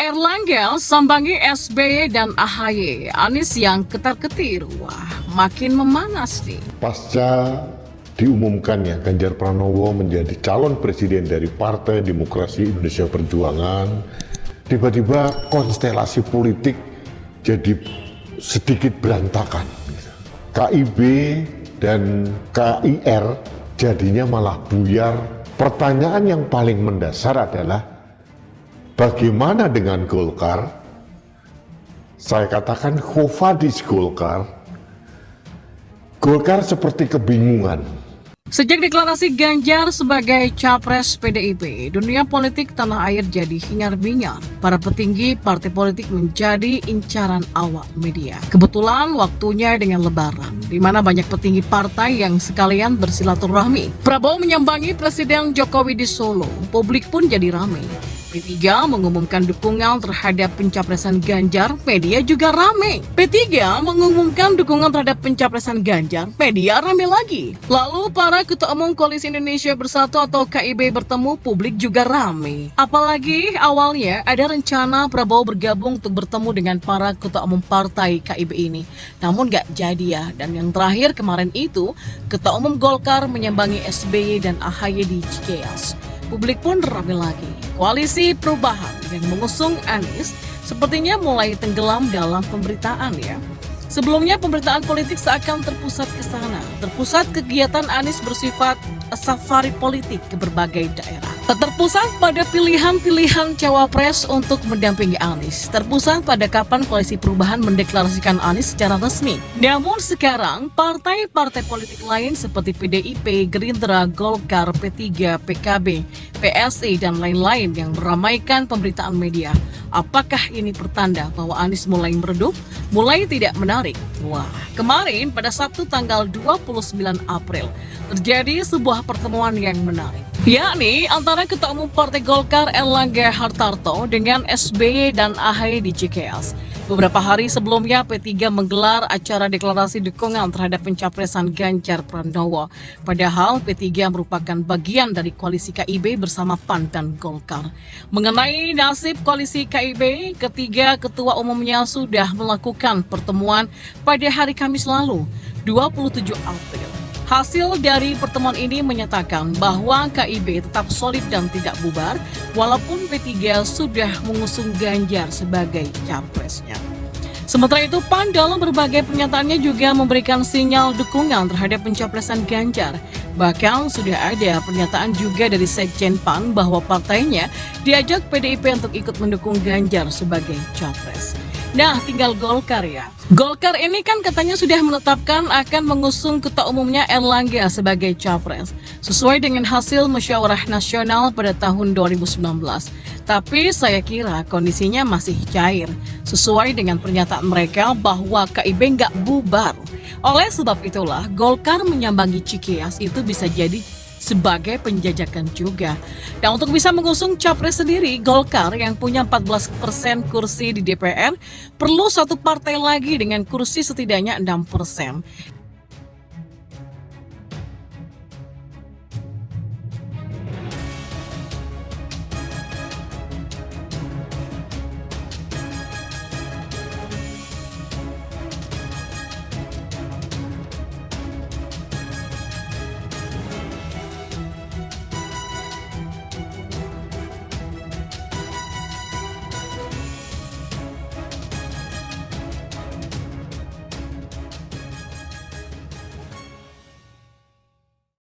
Erlangga sambangi SBY dan AHY, Anies yang ketar-ketir, wah makin memanas nih. Pasca diumumkannya Ganjar Pranowo menjadi calon presiden dari Partai Demokrasi Indonesia Perjuangan, tiba-tiba konstelasi politik jadi sedikit berantakan. KIB dan KIR jadinya malah buyar. Pertanyaan yang paling mendasar adalah bagaimana dengan Golkar? Saya katakan Khofadis Golkar. Golkar seperti kebingungan. Sejak deklarasi Ganjar sebagai capres PDIP, dunia politik tanah air jadi hingar-bingar. Para petinggi partai politik menjadi incaran awak media. Kebetulan waktunya dengan Lebaran, di mana banyak petinggi partai yang sekalian bersilaturahmi. Prabowo menyambangi Presiden Jokowi di Solo, publik pun jadi ramai. P3 mengumumkan dukungan terhadap pencapresan Ganjar, media juga ramai. P3 mengumumkan dukungan terhadap pencapresan Ganjar, media ramai lagi. Lalu para Ketua Umum Koalisi Indonesia Bersatu atau KIB bertemu, publik juga ramai. Apalagi awalnya ada rencana Prabowo bergabung untuk bertemu dengan para Ketua Umum Partai KIB ini. Namun gak jadi ya, dan yang terakhir kemarin itu, Ketua Umum Golkar menyambangi SBY dan AHY di Cikeas. Publik pun ramai lagi. Koalisi Perubahan yang mengusung Anies sepertinya mulai tenggelam dalam pemberitaan ya. Sebelumnya pemberitaan politik seakan terpusat ke sana. Terpusat kegiatan Anies bersifat safari politik ke berbagai daerah. Terpusat pada pilihan-pilihan cawapres untuk mendampingi Anies. Terpusat pada kapan Koalisi Perubahan mendeklarasikan Anies secara resmi. Namun sekarang partai-partai politik lain seperti PDIP, Gerindra, Golkar, P3, PKB, PSI, dan lain-lain yang meramaikan pemberitaan media. Apakah ini pertanda bahwa Anies mulai meredup, mulai tidak menarik? Wah, kemarin pada Sabtu tanggal 29 April terjadi sebuah pertemuan yang menarik, yakni antara Ketua Umum Partai Golkar Erlangga Hartarto dengan SBY dan AHY di Cikeas. Beberapa hari sebelumnya P3 menggelar acara deklarasi dukungan terhadap pencapresan Ganjar Pranowo. Padahal P3 merupakan bagian dari koalisi KIB bersama PAN dan Golkar. Mengenai nasib koalisi KIB, ketiga ketua umumnya sudah melakukan pertemuan pada hari Kamis lalu, 27 April. Hasil dari pertemuan ini menyatakan bahwa KIB tetap solid dan tidak bubar, walaupun P3 sudah mengusung Ganjar sebagai capresnya. Sementara itu, PAN dalam berbagai pernyataannya juga memberikan sinyal dukungan terhadap pencapresan Ganjar. Bahkan sudah ada pernyataan juga dari Sekjen PAN bahwa partainya diajak PDIP untuk ikut mendukung Ganjar sebagai capres. Nah, tinggal Golkar ya. Golkar ini kan katanya sudah menetapkan akan mengusung ketua umumnya Erlangga sebagai capres, sesuai dengan hasil musyawarah nasional pada tahun 2019. Tapi saya kira kondisinya masih cair, sesuai dengan pernyataan mereka bahwa KIB nggak bubar. Oleh sebab itulah, Golkar menyambangi Cikeas itu bisa jadi sebagai penjajakan juga. Dan untuk bisa mengusung capres sendiri, Golkar yang punya 14% kursi di DPR perlu satu partai lagi dengan kursi setidaknya 6%.